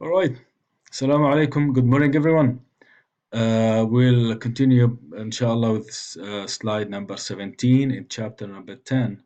All right. Assalamu alaikum. Good morning, everyone. We'll continue, inshallah, with slide number 17 in chapter number 10,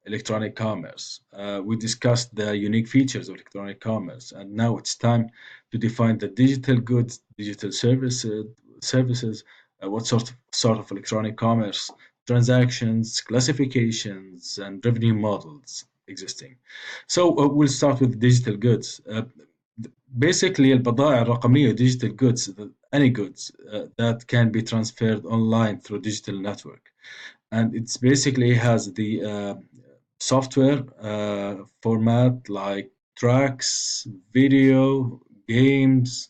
electronic commerce. We discussed the unique features of electronic commerce, and now it's time to define the digital goods, digital services, what sort of electronic commerce transactions, classifications, and revenue models existing. So we'll start with digital goods. Basically البضائع الرقمية digital goods, any goods that can be transferred online through digital network. And it's basically has the software format like tracks, video, games,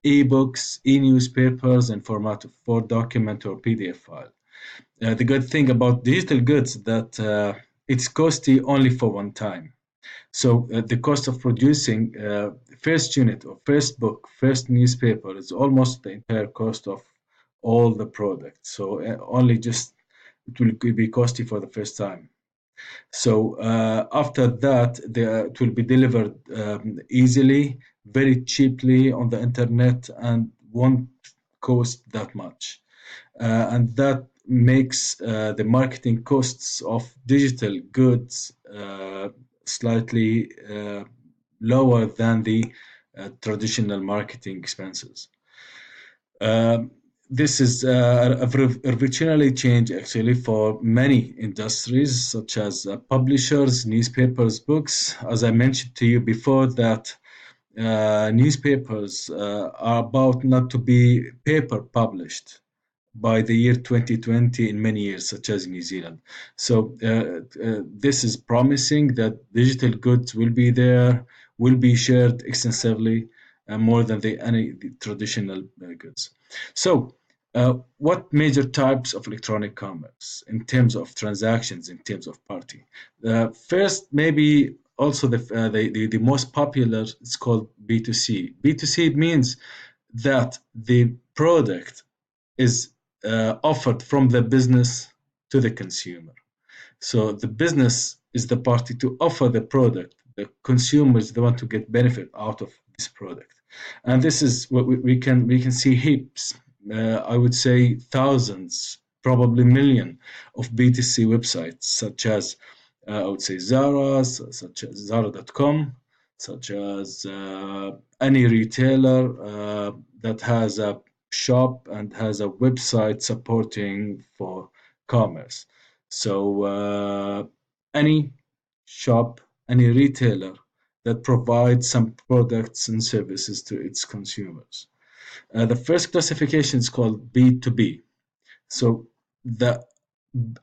ebooks, e-newspapers, and format of Word document or PDF file. The good thing about digital goods that it's costly only for one time. So the cost of producing first unit or first book, first newspaper is almost the entire cost of all the products. So only just it will be costly for the first time. So after that, it will be delivered easily, very cheaply on the internet, and won't cost that much. And that makes the marketing costs of digital goods slightly lower than the traditional marketing expenses. This is a revolutionary change actually for many industries such as publishers, newspapers, books. As I mentioned to you before that newspapers are about not to be paper published by the year 2020 in many years, such as New Zealand. So this is promising that digital goods will be there, will be shared extensively, more than any traditional goods. So what major types of electronic commerce in terms of transactions, in terms of party? First, maybe also the most popular is called B2C. B2C means that the product is offered from the business to the consumer. So the business is the party to offer the product. The consumer is the one to get benefit out of this product. And this is what we can see heaps. I would say thousands, probably million of B2C websites, such as I would say Zara's, such as Zara.com, such as any retailer that has a shop and has a website supporting for commerce. So any shop, any retailer that provides some products and services to its consumers. The first classification is called B2B. So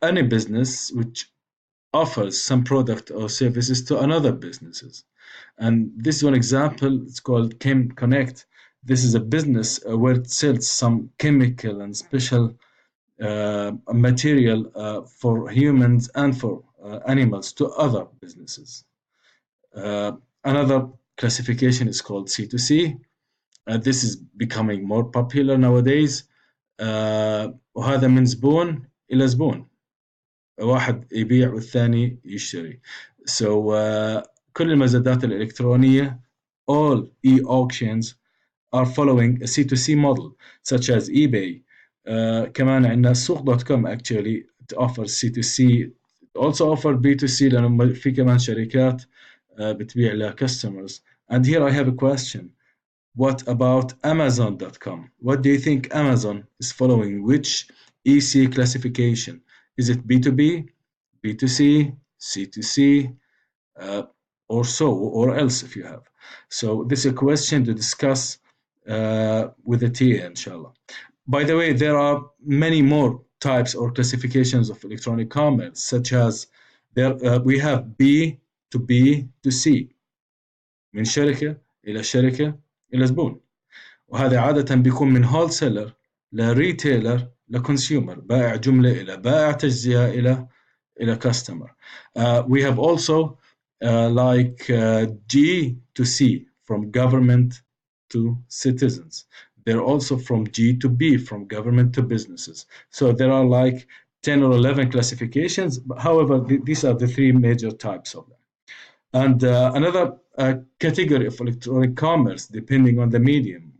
any business which offers some product or services to another businesses. And this is one example, it's called Chem Connect. This is a business where it sells some chemical and special material for humans and for animals to other businesses. Another classification is called C2C. This is becoming more popular nowadays. وهذا من زبون إلى زبون. واحد يبيع والثاني يشتري. So كل المزادات الإلكترونية, all e-auctions are following a C2C model, such as eBay. كمان عندنا سوق.com actually it offers C2C, it also offers B2C لأنه في كمان شركات بتبيع ل customers. And here I have a question. What about Amazon.com? What do you think Amazon is following? Which EC classification? Is it B2B, B2C, C2C, or else if you have? So this is a question to discuss with the TA, inshallah. By the way, there are many more types or classifications of electronic commerce, such as we have B to B to C. من شركة إلى شركة إلى زبون. وهذا عادة بيكون من wholesaler لريتيلر لconsumer. بائع جملة إلى بائع تجزئة إلى customer. We have also like G to C, from government to citizens. They're also from G to B, from government to businesses. So there are like 10 or 11 classifications. However, these are the three major types of them. And another category of electronic commerce, depending on the medium,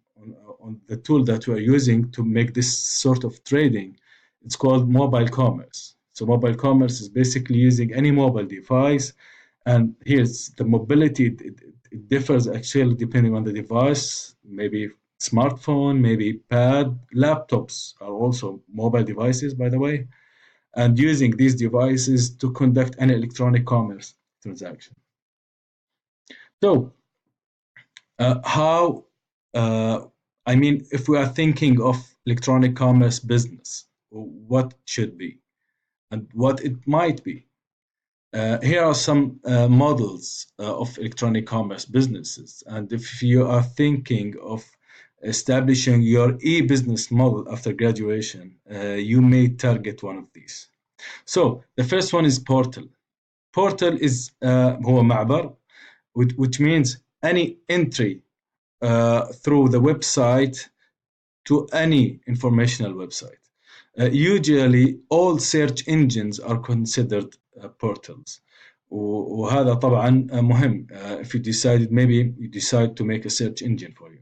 on the tool that you are using to make this sort of trading, it's called mobile commerce. So mobile commerce is basically using any mobile device. And here's the mobility. It differs actually depending on the device. Maybe smartphone, maybe pad. Laptops are also mobile devices, by the way. And using these devices to conduct an electronic commerce transaction. So, how, uh, I mean, if we are thinking of electronic commerce business, what should be and what it might be? Here are some models of electronic commerce businesses. And if you are thinking of establishing your e-business model after graduation, you may target one of these. So the first one is portal. Portal is هو معبر, which means any entry through the website to any informational website. Usually all search engines are considered portals. وهذا طبعا مهم. If you decided, maybe you decide to make a search engine for you.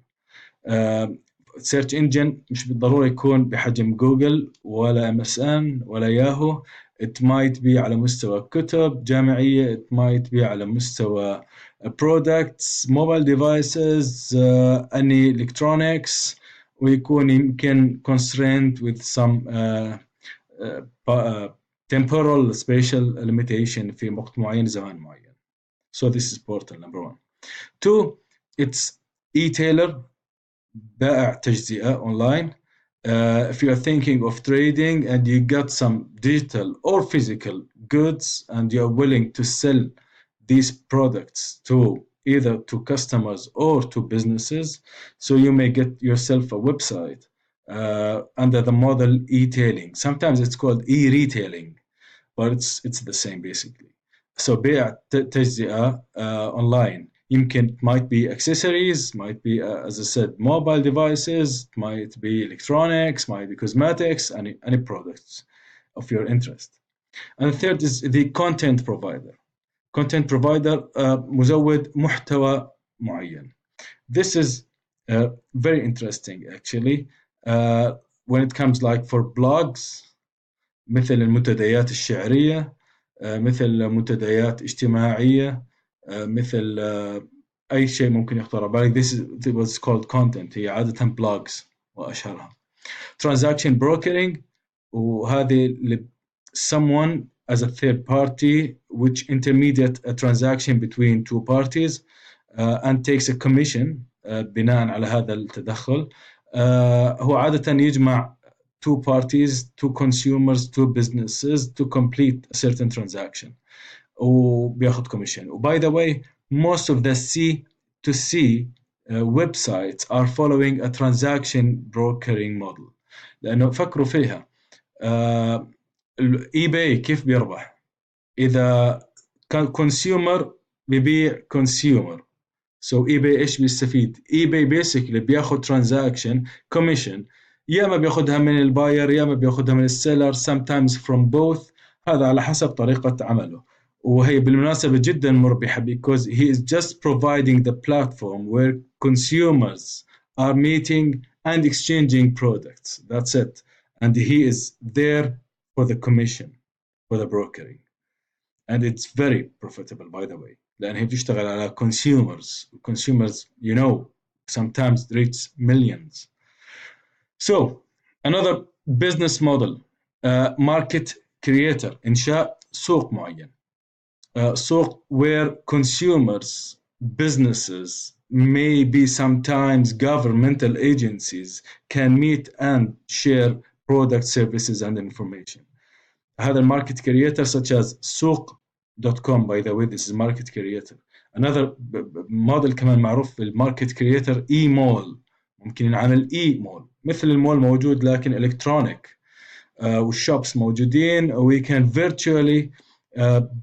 search engine مش بالضرورة يكون بحجم جوجل ولا MSN ولا ياهو. It might be على مستوى كتب جامعية. It might be على مستوى products, mobile devices, any electronics, ويكون يمكن constrained with some temporal spatial limitation في وقت معين زمان معين. So this is portal number one. Two, it's e-tailer, بائع تجزئة online. If you are thinking of trading and you got some digital or physical goods and you are willing to sell these products to either to customers or to businesses, so you may get yourself a website under the model e-tailing. Sometimes it's called e-retailing, but it's the same basically. So بيع تجزئة online. يمكن might be accessories, might be as I said mobile devices, might be electronics, might be cosmetics, any products of your interest. And the third is the content provider. Content provider مزود محتوى معين. This is very interesting actually when it comes like for blogs, مثل المنتديات الشعرية، مثل منتديات اجتماعية، مثل أي شيء ممكن يخطر بالك. This is what's called content. هي عادة blogs وأشهرها. Transaction brokering, وهذه someone as a third party which intermediate a transaction between two parties and takes a commission بناء على هذا التدخل. هو عادة يجمع two parties, two consumers, two businesses to complete a certain transaction وبياخد commission. By the way, most of the C to C websites are following a transaction brokering model. لأنه فكروا فيها. eBay كيف بيربح؟ إذا كان consumer بيبيع consumer. So eBay إيش بيستفيد؟ eBay basically بياخد transaction commission. يا ما بياخدها من الباير يا ما بياخدها من السيلر, sometimes from both. هذا على حسب طريقة عمله. وهي بالمناسبة جدا مربحة because he is just providing the platform where consumers are meeting and exchanging products. That's it. And he is there for the commission, for the brokering. And it's very profitable, by the way. لأن هي بتشتغل على consumers. Consumers, you know, sometimes reach millions. So, another business model, market creator, إنشاء سوق معين. سوق where consumers, businesses, maybe sometimes governmental agencies can meet and share product, services, and information. هذا الماركت creator such as سوق.com, by the way, this is market creator. Another model كمان معروف بالماركت creator e-mall. ممكن نعمل e-mall مثل المول موجود لكن electronic والshops موجودين. We can virtually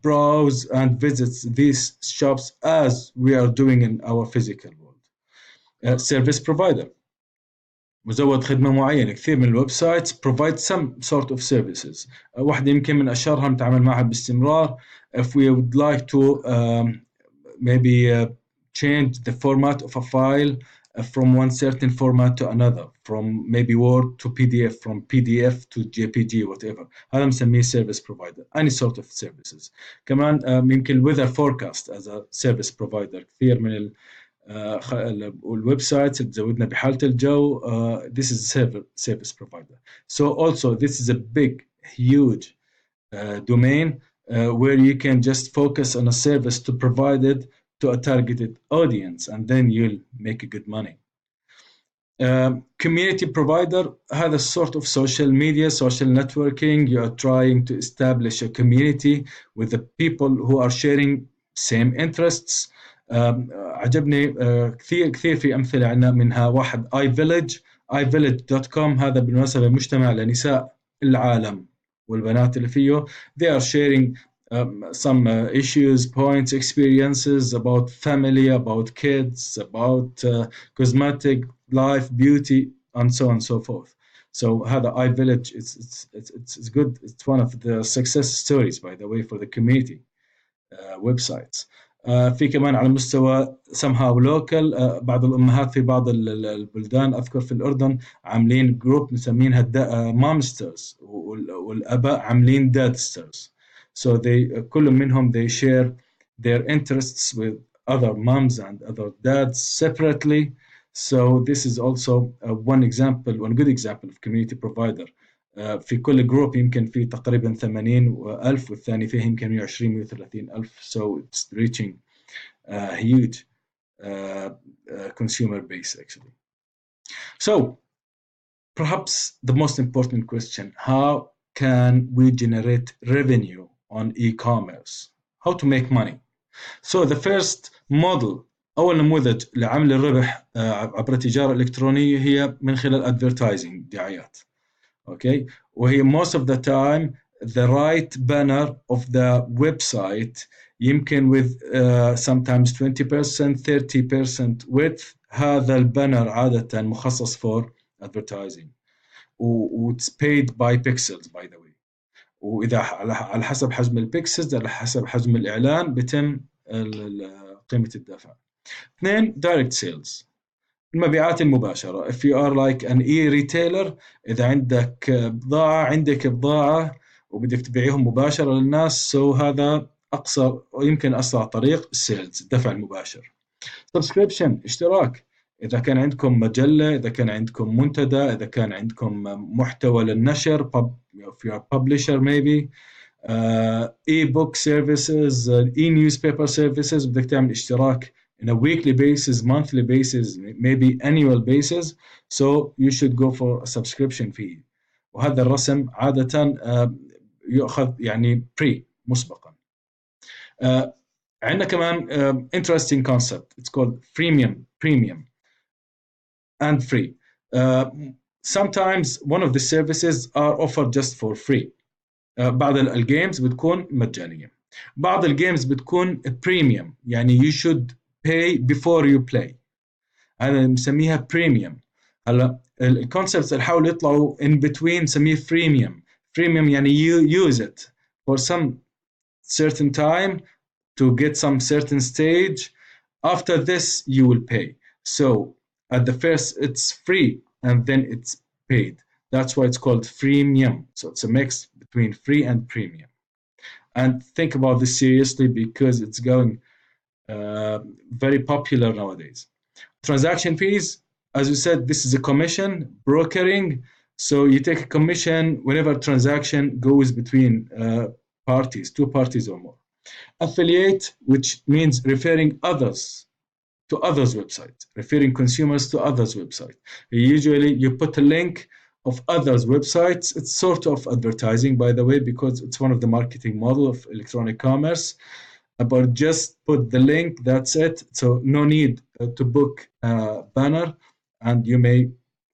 browse and visit these shops as we are doing in our physical world. Service provider مزود خدمة معينة. كثير من الويب سايتس provide some sort of services. واحدة يمكن من أشهرها نتعامل معها باستمرار. If we would like to maybe change the format of a file from one certain format to another, from maybe Word to PDF, from PDF to JPG, whatever. هذا مسميه service provider. Any sort of services. كمان يمكن weather forecast as a service provider. كثير من الويب سايتس اللي تزودنا بحالة الجو. This is service provider. So also this is a big, huge domain where you can just focus on a service to provide it to a targeted audience, and then you'll make a good money. Community provider, هذا sort of social media, social networking. You are trying to establish a community with the people who are sharing same interests. عجبني كثير في أمثلة عنا، منها واحد iVillage.com. هذا بالمناسبة مجتمع لنساء العالم والبنات اللي فيه. They are sharing some issues, points, experiences about family, about kids, about cosmetic, life, beauty, and so on and so forth. So هذا iVillage, it's good. It's one of the success stories, by the way, for the community websites. في كمان على مستوى somehow local. بعض الأمهات في بعض البلدان، أذكر في الأردن، عاملين جروب مسمينها مامسترز، والآباء عاملين دادسترز. So كل منهم they share their interests with other moms and other dads separately. So this is also one good example of community provider. في كل جروب يمكن في تقريبا 80,000 والثاني فيه يمكن 120,000-130,000. So it's reaching a huge consumer base actually. So perhaps the most important question: how can we generate revenue on e-commerce? How to make money? So the first model، أول نموذج لعمل الربح عبر التجارة الإلكترونية هي من خلال advertising، دعايات. Okay, وهي most of the time the right banner of the website يمكن with sometimes 20%, 30% width. هذا البانر عادة مخصص for advertising، it's paid by pixels by the way. وإذا على حسب حجم البيكسلز، على حسب حجم الإعلان، بتم قيمة الدفع. 2 direct sales، المبيعات المباشرة. If you are like an e-retailer، إذا عندك بضاعة وبدك تبيعهم مباشرة للناس، so هذا أقصر ويمكن أسرع طريق السيلز، الدفع المباشر. subscription، اشتراك. إذا كان عندكم مجلة، إذا كان عندكم منتدى، إذا كان عندكم محتوى للنشر، if you are a publisher maybe، e-book services، e-newspaper services، بدك تعمل اشتراك in a weekly basis, monthly basis, maybe annual basis. So you should go for a subscription fee. وهذا الرسم عادة يؤخذ يعني مسبقا. عندنا كمان interesting concept. It's called premium and free. Sometimes one of the services are offered just for free. بعض الجيمز بتكون مجانية، بعض الجيمز بتكون premium، يعني you should pay before you play. هذا نسميها premium. هلا الكونسبتس اللي حاولوا يطلعوا in between نسميه freemium يعني you use it for some certain time to get some certain stage. After this you will pay. So at the first it's free and then it's paid. That's why it's called freemium. So it's a mix between free and premium. And think about this seriously because it's going very popular nowadays. Transaction fees, as you said, this is a commission, brokering. So you take a commission whenever a transaction goes between parties, 2 parties or more. Affiliate, which means referring others to others' websites, referring consumers to others' websites. Usually you put a link of others' websites. It's sort of advertising, by the way, because it's one of the marketing model of electronic commerce. But just put the link, that's it. So no need to book a banner, and you may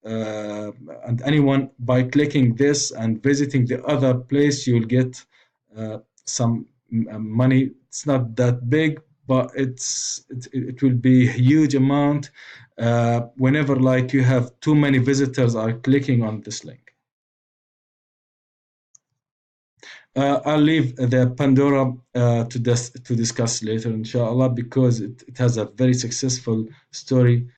and anyone by clicking this and visiting the other place, you'll get some money. It's not that big, but it will be a huge amount whenever like you have too many visitors are clicking on this link. I'll leave the Pandora to discuss later, inshallah, because it has a very successful story